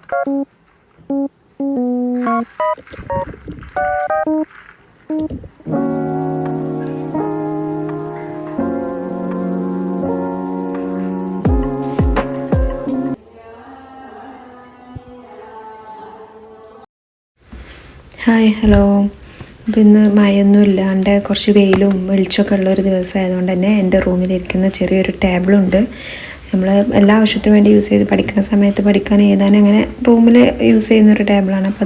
Hi, hello. അപ്പോൾ ഇന്ന് മഴയൊന്നും ഇല്ലാണ്ട് കുറച്ച് വെയിലും വെളിച്ചമൊക്കെ ഉള്ളൊരു ദിവസമായതുകൊണ്ട് തന്നെ എൻ്റെ റൂമിലിരിക്കുന്ന ചെറിയൊരു ടേബിളുണ്ട്. നമ്മൾ എല്ലാ ആവശ്യത്തിനും വേണ്ടി യൂസ് ചെയ്ത് പഠിക്കുന്ന സമയത്ത് പഠിക്കാൻ എഴുതാനും അങ്ങനെ റൂമിൽ യൂസ് ചെയ്യുന്നൊരു ടേബിളാണ്. അപ്പോൾ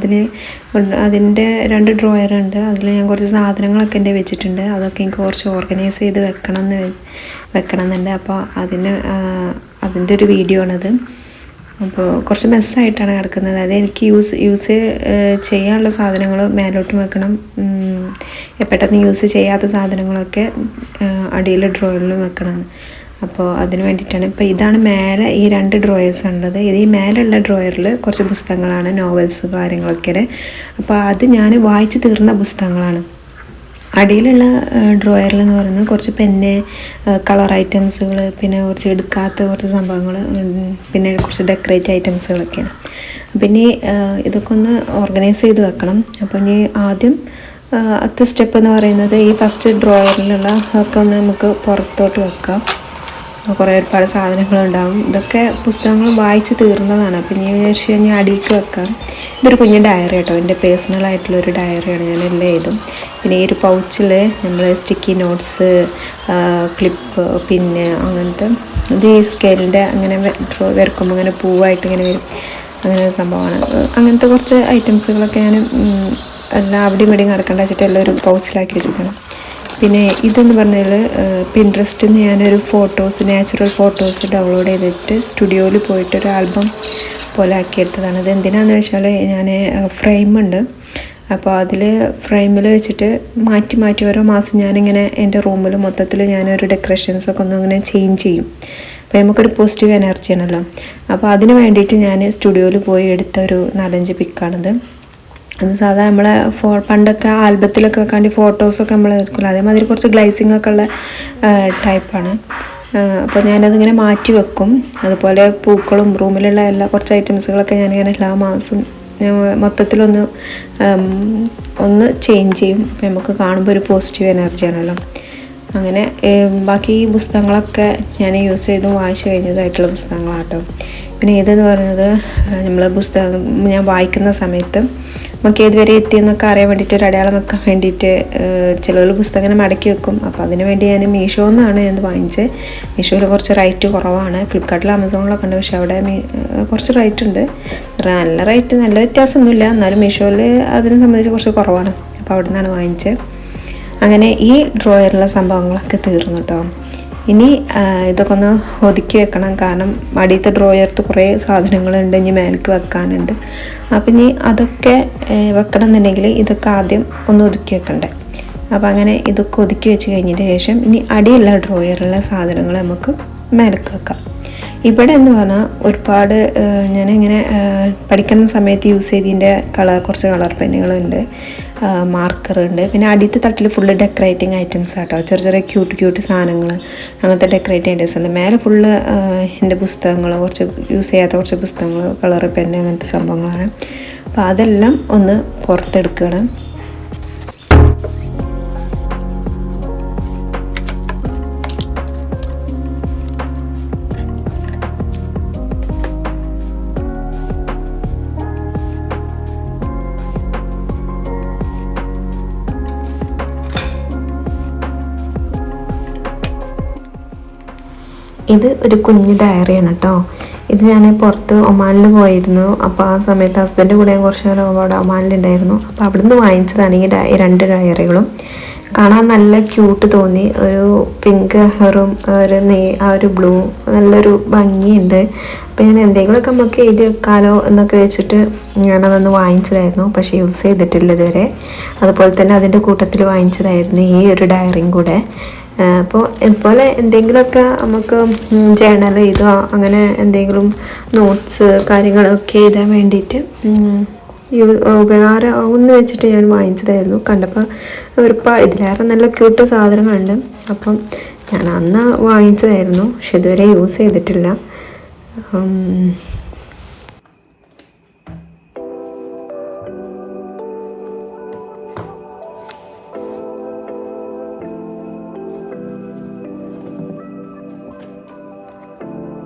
അതിൻ്റെ 2 ഡ്രോയറുണ്ട്. അതിൽ ഞാൻ കുറച്ച് സാധനങ്ങളൊക്കെ എൻ്റെ വെച്ചിട്ടുണ്ട്. അതൊക്കെ എനിക്ക് കുറച്ച് ഓർഗനൈസ് ചെയ്ത് വെക്കണമെന്നുണ്ട്. അപ്പോൾ അതിൻ്റെ ഒരു വീഡിയോ ആണത്. അപ്പോൾ കുറച്ച് മെസ്സായിട്ടാണ് കിടക്കുന്നത്. അതായത് എനിക്ക് യൂസ് ചെയ്യാനുള്ള സാധനങ്ങൾ മേലോട്ട് വെക്കണം, പെട്ടെന്ന് യൂസ് ചെയ്യാത്ത സാധനങ്ങളൊക്കെ അടിയിൽ ഡ്രോയറിൽ വെക്കണം. അപ്പോൾ അതിന് വേണ്ടിയിട്ടാണ്. ഇപ്പോൾ ഇതാണ് മേലെ ഈ 2 ഡ്രോയേഴ്സ് ഉള്ളത്. ഈ മേലുള്ള ഡ്രോയറിൽ കുറച്ച് പുസ്തകങ്ങളാണ്, നോവൽസ് കാര്യങ്ങളൊക്കെ. അപ്പോൾ അത് ഞാൻ വായിച്ച് തീർന്ന പുസ്തകങ്ങളാണ്. അടിയിലുള്ള ഡ്രോയറിൽ എന്ന് പറയുന്നത് കുറച്ച് പെന്ന്, കളർ ഐറ്റംസുകൾ, പിന്നെ കുറച്ച് എടുക്കാത്ത കുറച്ച് സംഭവങ്ങൾ, പിന്നെ കുറച്ച് ഡെക്കറേറ്റ് ഐറ്റംസുകളൊക്കെയാണ്. പിന്നെ ഇതൊക്കെ ഒന്ന് ഓർഗനൈസ് ചെയ്ത് വെക്കണം. അപ്പോൾ ഇനി ആദ്യം സ്റ്റെപ്പ് എന്ന് പറയുന്നത് ഈ ഫസ്റ്റ് ഡ്രോയറിലുള്ള ഒക്കെ ഒന്ന് നമുക്ക് പുറത്തോട്ട് വെക്കാം. ഒരുപാട് സാധനങ്ങളുണ്ടാവും. ഇതൊക്കെ പുസ്തകങ്ങൾ വായിച്ച് തീർന്നതാണ്. അപ്പോൾ ഇനി വിചാരിച്ച് കഴിഞ്ഞാൽ അടിയിലേക്ക് വെക്കാം. ഇതൊരു കുഞ്ഞു ഡയറി കേട്ടോ, എൻ്റെ പേഴ്സണലായിട്ടുള്ളൊരു ഡയറിയാണ്. ഞാൻ എല്ലാം എഴുതും. പിന്നെ ഈ ഒരു പൗച്ചിൽ നമ്മൾ സ്റ്റിക്കി നോട്ട്സ്, ക്ലിപ്പ്, പിന്നെ അങ്ങനത്തെ ഇത് ഈ സ്കെയിലിൻ്റെ അങ്ങനെ വരക്കുമ്പോൾ അങ്ങനെ പൂവായിട്ട് ഇങ്ങനെ വരും, അങ്ങനെ സംഭവമാണ്. അങ്ങനത്തെ കുറച്ച് ഐറ്റംസുകളൊക്കെ ഞാൻ എല്ലാം അവിടെയും ഇവിടെയും കിടക്കേണ്ട വെച്ചിട്ട് എല്ലാം ഒരു പൗച്ചിലാക്കി വെച്ചിട്ടാണ്. പിന്നെ ഇതെന്ന് പറഞ്ഞാൽ പിൻട്രസ്റ്റിൽ നിന്ന് ഞാനൊരു നാച്ചുറൽ ഫോട്ടോസ് ഡൗൺലോഡ് ചെയ്തിട്ട് സ്റ്റുഡിയോയിൽ പോയിട്ടൊരു ആൽബം പോലെ ആക്കിയെടുത്തതാണ്. ഇത് എന്തിനാണെന്ന് വെച്ചാൽ ഞാൻ ഫ്രെയിമുണ്ട്. അപ്പോൾ അതിൽ ഫ്രെയിമിൽ വെച്ചിട്ട് മാറ്റി ഓരോ മാസം ഞാനിങ്ങനെ എൻ്റെ റൂമിൽ മൊത്തത്തിൽ ഞാനൊരു ഡെക്കറേഷൻസൊക്കെ ഇങ്ങനെ ചേഞ്ച് ചെയ്യും. അപ്പോൾ നമുക്കൊരു പോസിറ്റീവ് എനർജി ആണല്ലോ. അപ്പോൾ അതിന് വേണ്ടിയിട്ട് ഞാൻ സ്റ്റുഡിയോയിൽ പോയി എടുത്ത ഒരു 4-5 പിക്കാണിത്. അത് സാധാരണ നമ്മളെ പണ്ടൊക്കെ ആൽബത്തിലൊക്കെ വെക്കാണ്ടി ഫോട്ടോസൊക്കെ നമ്മൾ എടുക്കില്ല, അതേമാതിരി കുറച്ച് ഗ്ലൈസിങ് ഒക്കെ ഉള്ള ടൈപ്പാണ്. അപ്പോൾ ഞാനതിങ്ങനെ മാറ്റി വെക്കും. അതുപോലെ പൂക്കളും റൂമിലുള്ള കുറച്ച് ഐറ്റംസുകളൊക്കെ ഞാനിങ്ങനെ എല്ലാ മാസം മൊത്തത്തിലൊന്ന് ചേഞ്ച് ചെയ്യും. അപ്പോൾ നമുക്ക് കാണുമ്പോൾ ഒരു പോസിറ്റീവ് എനർജി ആണല്ലോ. അങ്ങനെ ബാക്കി ഈ പുസ്തകങ്ങളൊക്കെ ഞാൻ യൂസ് ചെയ്ത് വായിച്ചു കഴിഞ്ഞതായിട്ടുള്ള പുസ്തകങ്ങളാട്ടോ. പിന്നെ ഇതെന്ന് പറയുന്നത് നമ്മൾ പുസ്തകം ഞാൻ വായിക്കുന്ന സമയത്ത് നമുക്ക് ഏതുവരെ എത്തിയെന്നൊക്കെ അറിയാൻ വേണ്ടിയിട്ട് ഒരു അടയാളം വെക്കാൻ വേണ്ടിയിട്ട് ചിലർ പുസ്തകം ഇങ്ങനെ മടക്കി വെക്കും. അപ്പോൾ അതിന് വേണ്ടി ഞാൻ മീഷോയിൽ നിന്നാണ് ഞാൻ വാങ്ങിച്ചത്. മീഷോയിൽ കുറച്ച് റേറ്റ് കുറവാണ്. ഫ്ലിപ്കാർട്ടിൽ ആമസോണിലൊക്കെ ഉണ്ട്, പക്ഷേ അവിടെ കുറച്ച് റേറ്റ് ഉണ്ട്. നല്ല വ്യത്യാസമൊന്നുമില്ല, എന്നാലും മീഷോയിൽ അതിനെ സംബന്ധിച്ച് കുറച്ച് കുറവാണ്. അപ്പോൾ അവിടെ നിന്നാണ് വാങ്ങിച്ചത്. അങ്ങനെ ഈ ഡ്രോയറിലുള്ള സംഭവങ്ങളൊക്കെ തീർന്നു കേട്ടോ. ഇനി ഇതൊക്കെ ഒന്ന് ഒതുക്കി വെക്കണം. കാരണം അടിയത്തെ ഡ്രോയർത്ത് കുറേ സാധനങ്ങളുണ്ട്, ഇനി മേലേക്ക് വെക്കാനുണ്ട്. അപ്പം ഇനി അതൊക്കെ വെക്കണം എന്നുണ്ടെങ്കിൽ ഇതൊക്കെ ആദ്യം ഒന്ന് ഒതുക്കി വെക്കണ്ടേ. അപ്പം അങ്ങനെ ഇതൊക്കെ ഒതുക്കി വെച്ച് കഴിഞ്ഞതിന് ശേഷം ഇനി അടിയുള്ള ഡ്രോയറുള്ള സാധനങ്ങൾ നമുക്ക് മേലേക്ക് വെക്കാം. ഇവിടെ എന്ന് പറഞ്ഞാൽ ഒരുപാട് ഞാനിങ്ങനെ പഠിക്കുന്ന സമയത്ത് യൂസ് ചെയ്തതിൻ്റെ കുറച്ച് കളർ പെന്നുകളുണ്ട്, മാർക്കറുണ്ട്. പിന്നെ അടിയത്തെ തട്ടിൽ ഫുള്ള് ഡെക്കറേറ്റിംഗ് ഐറ്റംസ് ആട്ടോ, ചെറിയ ക്യൂട്ട് സാധനങ്ങൾ, അങ്ങനത്തെ ഡെക്കറേറ്റിംഗ് ഐറ്റംസ് ഉണ്ട്. മേലെ ഫുള്ള് എൻ്റെ പുസ്തകങ്ങൾ, കുറച്ച് യൂസ് ചെയ്യാത്ത കുറച്ച് പുസ്തകങ്ങൾ, കളർ പെന്ന്, അങ്ങനത്തെ സംഭവങ്ങളാണ്. അപ്പോൾ അതെല്ലാം ഒന്ന് പുറത്തെടുക്കണം. ഇത് ഒരു കുഞ്ഞ് ഡയറിയാണ് കേട്ടോ. ഇത് ഞാൻ പുറത്ത് ഒമാനിൽ പോയിരുന്നു. അപ്പോൾ ആ സമയത്ത് ഹസ്ബൻഡ് കൂടെ കുറച്ച് നേരം അവിടെ ഒമാനിലുണ്ടായിരുന്നു. അപ്പോൾ അവിടുന്ന് വാങ്ങിച്ചതാണ് ഈ 2 ഡയറികളും. കാണാൻ നല്ല ക്യൂട്ട് തോന്നി. ഒരു പിങ്ക് കളറും ഒരു ബ്ലൂ, നല്ലൊരു ഭംഗിയുണ്ട്. അപ്പോൾ ഞാൻ എന്തെങ്കിലുമൊക്കെ നമുക്ക് എഴുതി വെക്കാലോ എന്നൊക്കെ വെച്ചിട്ട് ഞാനതൊന്ന് വാങ്ങിച്ചതായിരുന്നു. പക്ഷേ യൂസ് ചെയ്തിട്ടില്ല ഇതുവരെ. അതുപോലെ തന്നെ അതിൻ്റെ കൂട്ടത്തിൽ വാങ്ങിച്ചതായിരുന്നു ഈ ഒരു ഡയറിയും കൂടെ. അപ്പോൾ ഇതുപോലെ എന്തെങ്കിലുമൊക്കെ നമുക്ക് ജേണൽ എഴുതുക, അങ്ങനെ എന്തെങ്കിലും നോട്ട്സ് കാര്യങ്ങളൊക്കെ എഴുതാൻ വേണ്ടിയിട്ട് ഉപകാരമാവുമെന്ന് വെച്ചിട്ട് ഞാൻ വാങ്ങിച്ചതായിരുന്നു. കണ്ടപ്പോൾ ഇതിലേറെ നല്ല ക്യൂട്ട് സാധനങ്ങളുണ്ട്. അപ്പം ഞാൻ അന്ന് വാങ്ങിച്ചതായിരുന്നു, പക്ഷെ ഇതുവരെ യൂസ് ചെയ്തിട്ടില്ല.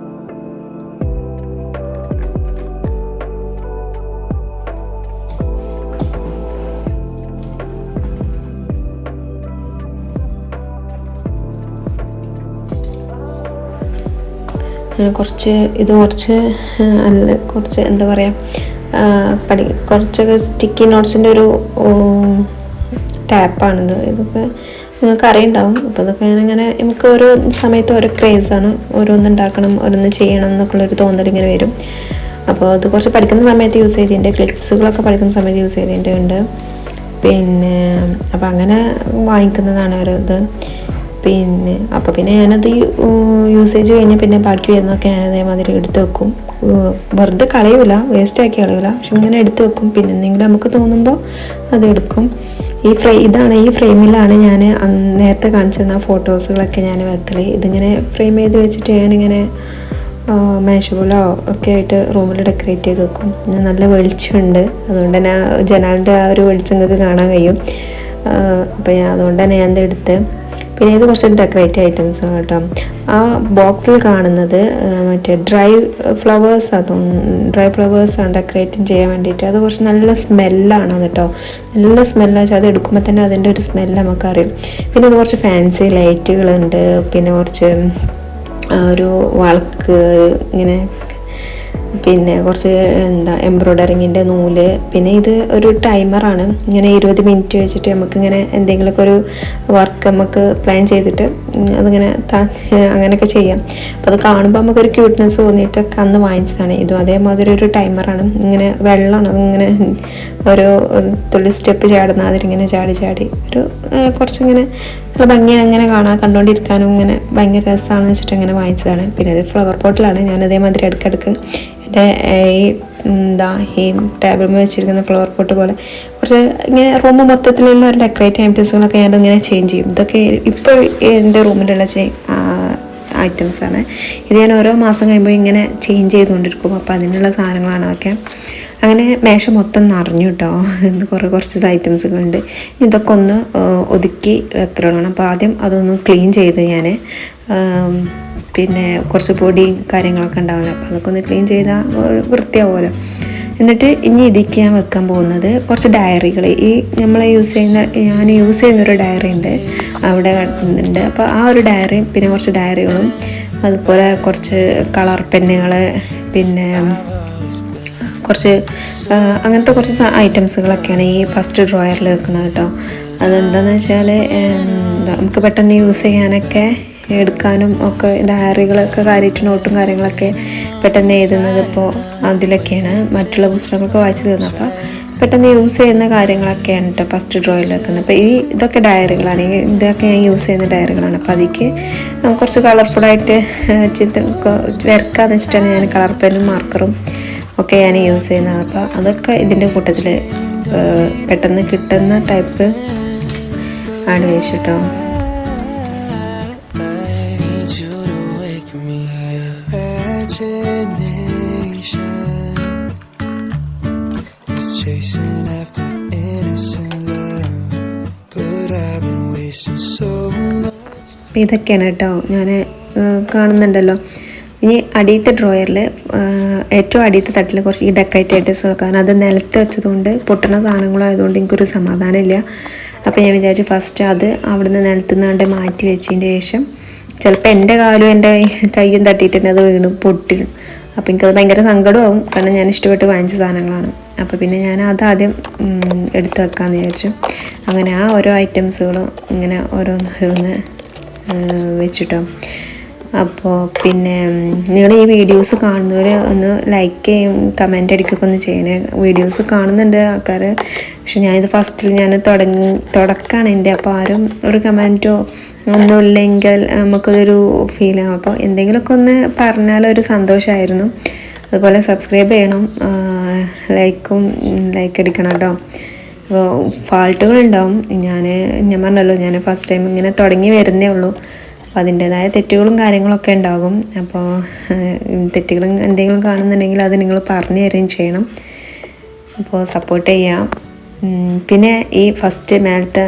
അങ്ങനെ കുറച്ച് എന്താ പറയുക, കുറച്ചൊക്കെ സ്റ്റിക്കി നോട്ട്സിൻ്റെ ഒരു ടാപ്പാണിത്. ഇതൊക്കെ നിങ്ങൾക്ക് അറിയുണ്ടാവും. അപ്പോൾ അതൊക്കെ ഞാനിങ്ങനെ നമുക്ക് ഓരോ സമയത്ത് ഓരോ ക്രേസാണ്, ഓരോന്നുണ്ടാക്കണം, ഓരോന്ന് ചെയ്യണം എന്നൊക്കെയുള്ളൊരു തോന്നലിങ്ങനെ വരും. അപ്പോൾ അത് കുറച്ച് പഠിക്കുന്ന സമയത്ത് യൂസ് ചെയ്തതിൻ്റെ ക്ലിപ്സുകളൊക്കെ പഠിക്കുന്ന സമയത്ത് യൂസ് ചെയ്തതിൻ്റെ ഉണ്ട്. പിന്നെ അപ്പോൾ അങ്ങനെ വാങ്ങിക്കുന്നതാണ് ഓരോ ഇത്. പിന്നെ ഞാനത് യൂസേജ് കഴിഞ്ഞാൽ പിന്നെ ബാക്കി വരുന്നതൊക്കെ ഞാൻ അതേമാതിരി എടുത്ത് വെക്കും. വെറുതെ കളയൂല, വേസ്റ്റാക്കി കളയൂല, പക്ഷെ ഇങ്ങനെ എടുത്ത് വെക്കും. പിന്നെ എന്തെങ്കിലും നമുക്ക് തോന്നുമ്പോൾ അത് എടുക്കും. ഈ ഫ്രെയിമിലാണ് ഞാൻ നേരത്തെ കാണിച്ചിരുന്ന ഫോട്ടോസുകളൊക്കെ ഞാൻ വെക്കൽ. ഇതിങ്ങനെ ഫ്രെയിം ചെയ്ത് വെച്ചിട്ട് ഞാനിങ്ങനെ മേശപോലോ ഒക്കെ ആയിട്ട് റൂമിൽ ഡെക്കറേറ്റ് ചെയ്ത് വെക്കും. നല്ല വെളിച്ചമുണ്ട്, അതുകൊണ്ട് തന്നെ ജനാലിൻ്റെ ആ ഒരു വെളിച്ചം നിങ്ങൾക്ക് കാണാൻ കഴിയും. അപ്പോൾ അതുകൊണ്ട് തന്നെ ഞാൻ എടുത്ത്. പിന്നെ ഇത് കുറച്ച് ഡെക്കറേറ്റീവ് ഐറ്റംസ് കേട്ടോ. ആ ബോക്സിൽ കാണുന്നത് മറ്റേ ഡ്രൈ ഫ്ലവേഴ്സാണ് ഡെക്കറേറ്റിംഗ് ചെയ്യാൻ വേണ്ടിയിട്ട്. അത് കുറച്ച് നല്ല സ്മെല്ലാണ് കേട്ടോ, നല്ല സ്മെല്ലാണ് വെച്ചാൽ അത് എടുക്കുമ്പോൾ തന്നെ അതിൻ്റെ ഒരു സ്മെല്ല് നമുക്കറിയും. പിന്നെ ഇത് കുറച്ച് ഫാൻസി ലൈറ്റുകളുണ്ട്, പിന്നെ കുറച്ച് ഒരു വളക്ക് ഇങ്ങനെ, പിന്നെ കുറച്ച് എംബ്രോയ്ഡറിങ്ങിൻ്റെ നൂല്. പിന്നെ ഇത് ഒരു ടൈമറാണ്, ഇങ്ങനെ 20 മിനിറ്റ് വെച്ചിട്ട് നമുക്കിങ്ങനെ എന്തെങ്കിലുമൊക്കെ ഒരു വർക്ക് നമുക്ക് പ്ലാൻ ചെയ്തിട്ട് അതിങ്ങനെ അങ്ങനെയൊക്കെ ചെയ്യാം. അപ്പോൾ അത് കാണുമ്പോൾ നമുക്കൊരു ക്യൂട്ട്നെസ് തോന്നിയിട്ടൊക്കെ അന്ന് വാങ്ങിച്ചതാണ്. ഇതും അതേമാതിരി ഒരു ടൈമറാണ്, ഇങ്ങനെ വെള്ളമാണ്, ഇങ്ങനെ ഓരോ തുള്ളി സ്റ്റെപ്പ് ചാടുന്ന അതിലിങ്ങനെ ചാടി ഒരു കുറച്ചിങ്ങനെ നല്ല ഭംഗിയാണ്, അങ്ങനെ കണ്ടുകൊണ്ടിരിക്കാനും ഇങ്ങനെ ഭയങ്കര രസമാണെന്ന് വെച്ചിട്ട് അങ്ങനെ വാങ്ങിച്ചതാണ്. പിന്നെ ഇത് ഫ്ലവർ പോട്ടിലാണ്. ഞാൻ അതേമാതിരി ഇടയ്ക്കിടയ്ക്ക് എൻ്റെ ഈ ടേബിളിൽ വെച്ചിരിക്കുന്ന ഫ്ലവർ പോട്ട് പോലെ കുറച്ച് ഇങ്ങനെ റൂം മൊത്തത്തിലുള്ള ഒരു ഡെക്കറേറ്റീവ് ഐറ്റംസുകളൊക്കെ ഞാനിങ്ങനെ ചേഞ്ച് ചെയ്യും. ഇതൊക്കെ ഇപ്പോൾ എൻ്റെ റൂമിലുള്ള ഐറ്റംസാണ്. ഇത് ഞാൻ ഓരോ മാസം കഴിയുമ്പോൾ ഇങ്ങനെ ചേഞ്ച് ചെയ്തുകൊണ്ടിരിക്കും. അപ്പോൾ അതിനുള്ള സാധനങ്ങളാണ് അതൊക്കെ. അങ്ങനെ മേശ മൊത്തം നിറഞ്ഞു കേട്ടോ. ഇന്ന് കുറച്ച് ഐറ്റംസുകളുണ്ട്. ഇതൊക്കെ ഒന്ന് ഒതുക്കി വെക്കണം. അപ്പോൾ ആദ്യം അതൊന്ന് ക്ലീൻ ചെയ്ത് ഞാൻ, പിന്നെ കുറച്ച് പൊടിയും കാര്യങ്ങളൊക്കെ ഉണ്ടാവില്ല, അപ്പോൾ അതൊക്കെ ഒന്ന് ക്ലീൻ ചെയ്താൽ വൃത്തിയാവുമല്ലോ. എന്നിട്ട് ഇനി ഇതിലേക്ക് ഞാൻ വെക്കാൻ പോകുന്നത് കുറച്ച് ഡയറികൾ. ഞാൻ യൂസ് ചെയ്യുന്നൊരു ഡയറി ഉണ്ട് അവിടെ ഉണ്ട്. അപ്പോൾ ആ ഒരു ഡയറിയും പിന്നെ കുറച്ച് ഡയറികളും, അതുപോലെ കുറച്ച് കളർ പെന്നുകൾ, പിന്നെ കുറച്ച് അങ്ങനത്തെ കുറച്ച് ഐറ്റംസുകളൊക്കെയാണ് ഈ ഫസ്റ്റ് ഡ്രോയറിൽ വെക്കുന്നത് കേട്ടോ. അതെന്താണെന്ന് വെച്ചാൽ നമുക്ക് പെട്ടെന്ന് യൂസ് ചെയ്യാനൊക്കെ എടുക്കാനും ഒക്കെ, ഡയറികളൊക്കെ കാര്യമായിട്ട് നോട്ടും കാര്യങ്ങളൊക്കെ പെട്ടെന്ന് എഴുതുന്നത് ഇപ്പോൾ അതിലൊക്കെയാണ്. മറ്റുള്ള പുസ്തകങ്ങളൊക്കെ വായിച്ചു തീർന്നപ്പോൾ പെട്ടെന്ന് യൂസ് ചെയ്യുന്ന കാര്യങ്ങളൊക്കെയാണ് കേട്ടോ ഫസ്റ്റ് ഡ്രോയിൽ വെക്കുന്നത്. അപ്പോൾ ഇതൊക്കെ ഡയറികളാണ്, ഇതൊക്കെ ഞാൻ യൂസ് ചെയ്യുന്ന ഡയറികളാണ്. അപ്പോൾ അതിലേക്ക് കുറച്ച് കളർഫുള്ളായിട്ട് വരക്കാന്ന് വെച്ചിട്ടാണ് ഞാൻ കളർ പെന്നും മാർക്കറും ഒക്കെ ഞാൻ യൂസ് ചെയ്യുന്നത്. അപ്പോൾ അതൊക്കെ ഇതിൻ്റെ കൂട്ടത്തിൽ പെട്ടെന്ന് കിട്ടുന്ന ടൈപ്പ് ആണ് വെച്ചിട്ടോ. ഇതൊക്കെയാണ് കേട്ടോ ഞാൻ കാണുന്നുണ്ടല്ലോ. ഇനി അടിയത്തെ ഡ്രോയറിൽ ഏറ്റവും അടിയത്തെ തട്ടിൽ കുറച്ച് ഈ ഡെക്കറേറ്റ് ഐറ്റംസ് വെക്കാൻ, അത് നിലത്ത് വെച്ചതുകൊണ്ട് പൊട്ടണ സാധനങ്ങളായതുകൊണ്ട് എനിക്കൊരു സമാധാനമില്ല. അപ്പോൾ ഞാൻ വിചാരിച്ചു ഫസ്റ്റ് അത് അവിടുന്ന് നിലത്തുനിന്നാണ്ട് മാറ്റി വെച്ചതിൻ്റെ ശേഷം ചിലപ്പോൾ എൻ്റെ കാലും എൻ്റെ കയ്യും തട്ടിയിട്ട് അത് വീണു പൊട്ടിടും. അപ്പോൾ എനിക്കത് ഭയങ്കര സങ്കടമാവും, കാരണം ഞാൻ ഇഷ്ടപ്പെട്ട് വാങ്ങിച്ച സാധനങ്ങളാണ്. അപ്പോൾ പിന്നെ ഞാൻ അതാദ്യം എടുത്ത് വെക്കാമെന്ന് വിചാരിച്ചു. അങ്ങനെ ആ ഓരോ ഐറ്റംസുകളും ഇങ്ങനെ ഓരോന്ന് വെച്ചിട്ടോ. അപ്പോൾ പിന്നെ നിങ്ങൾ ഈ വീഡിയോസ് കാണുന്നവർ ഒന്ന് ലൈക്ക് ചെയ്യും, കമൻ്റ് അടിക്കുകയൊക്കെ ഒന്ന് ചെയ്യണേ. വീഡിയോസ് കാണുന്നുണ്ട് ആൾക്കാർ, പക്ഷെ ഞാനിത് ഫസ്റ്റിൽ തുടക്കമാണ് എൻ്റെ. അപ്പോൾ ആരും ഒരു കമൻറ്റോ ഒന്നുമില്ലെങ്കിൽ നമുക്കതൊരു ഫീലാകും. അപ്പോൾ എന്തെങ്കിലുമൊക്കെ ഒന്ന് പറഞ്ഞാലൊരു സന്തോഷമായിരുന്നു. അതുപോലെ സബ്സ്ക്രൈബ് ചെയ്യണം, ലൈക്ക് അടിക്കണം കേട്ടോ. അപ്പോൾ ഫാൾട്ടുകളുണ്ടാവും, ഞാൻ പറഞ്ഞല്ലോ ഞാൻ ഫസ്റ്റ് ടൈം ഇങ്ങനെ തുടങ്ങി വരുന്നേ ഉള്ളൂ. അപ്പോൾ അതിൻ്റേതായ തെറ്റുകളും കാര്യങ്ങളൊക്കെ ഉണ്ടാകും. അപ്പോൾ തെറ്റുകളും എന്തെങ്കിലും കാണുന്നുണ്ടെങ്കിൽ അത് നിങ്ങൾ പറഞ്ഞു തരുകയും ചെയ്യണം. അപ്പോൾ സപ്പോർട്ട് ചെയ്യാം. പിന്നെ ഈ ഫസ്റ്റ് മേലത്തെ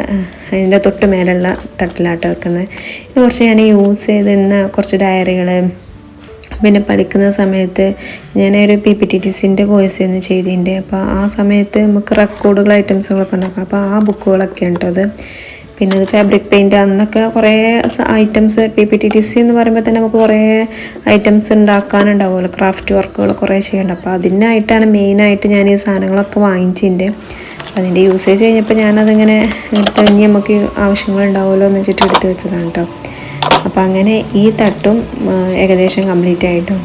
അതിൻ്റെ തൊട്ട് മേലുള്ള തട്ടിലാട്ട് വെക്കുന്നത് ഇത് കുറച്ച് ഞാൻ യൂസ് ചെയ്തിരുന്ന കുറച്ച് ഡയറികൾ. പിന്നെ പഠിക്കുന്ന സമയത്ത് ഞാനൊരു PPTTCൻ്റെ കോഴ്സ് ചെയ്യുന്ന ചെയ്തിട്ടുണ്ട്. അപ്പോൾ ആ സമയത്ത് നമുക്ക് റെക്കോർഡുകൾ ഐറ്റംസുകളൊക്കെ ഉണ്ടാക്കണം. അപ്പോൾ ആ ബുക്കുകളൊക്കെ ഉണ്ട് അത്. പിന്നെ അത് ഫാബ്രിക് പെയിൻറ്റ് അന്നൊക്കെ കുറേ ഐറ്റംസ് PPTTC എന്ന് പറയുമ്പോൾ തന്നെ നമുക്ക് കുറേ ഐറ്റംസ് ഉണ്ടാക്കാനുണ്ടാവുമല്ലോ, ക്രാഫ്റ്റ് വർക്കുകൾ കുറേ ചെയ്യേണ്ട. അപ്പോൾ അതിനായിട്ടാണ് മെയിനായിട്ട് ഞാൻ ഈ സാധനങ്ങളൊക്കെ വാങ്ങിച്ചിട്ടുണ്ട്. അതിൻ്റെ യൂസേജ് കഴിഞ്ഞപ്പോൾ ഞാനതിങ്ങനെ എടുത്ത് ഇനി നമുക്ക് ആവശ്യങ്ങളുണ്ടാവുമല്ലോ എന്ന് വെച്ചിട്ട് എടുത്ത് വെച്ചതാണ് കേട്ടോ. അപ്പോൾ അങ്ങനെ ഈ തട്ടും ഏകദേശം കംപ്ലീറ്റ് ആയിട്ടോ.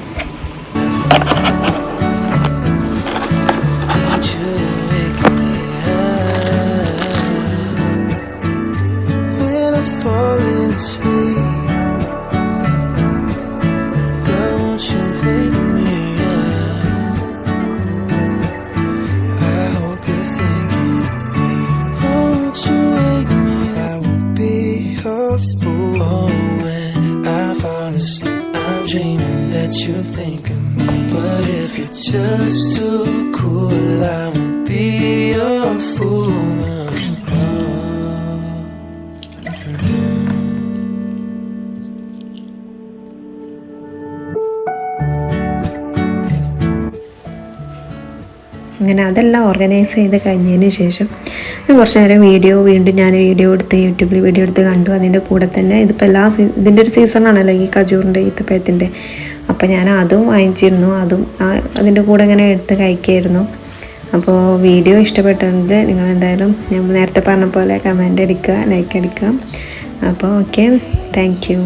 You think of me, but if you're just too cool, I won't be your fool. അങ്ങനെ അതെല്ലാം ഓർഗനൈസ് ചെയ്ത് കഴിഞ്ഞതിന് ശേഷം കുറച്ച് നേരം വീണ്ടും ഞാൻ വീഡിയോ എടുത്ത് യൂട്യൂബിൽ വീഡിയോ എടുത്ത് കണ്ടു. അതിൻ്റെ കൂടെ തന്നെ ഇതിപ്പോൾ ഇതിൻ്റെ ഒരു സീസണാണല്ലോ ഈ ഖജൂറിൻ്റെ ഈത്തപ്പഴത്തിൻ്റെ. അപ്പോൾ ഞാൻ അതും വാങ്ങിച്ചിരുന്നു, അതും അതിൻ്റെ കൂടെ ഇങ്ങനെ എടുത്ത് കഴിക്കായിരുന്നു. അപ്പോൾ വീഡിയോ ഇഷ്ടപ്പെട്ടെങ്കിൽ നിങ്ങൾ എന്തായാലും ഞാൻ നേരത്തെ പറഞ്ഞ പോലെ കമൻ്റ് അടിക്കുക, ലൈക്ക് അടിക്കുക. അപ്പോൾ ഓക്കെ, താങ്ക് യു.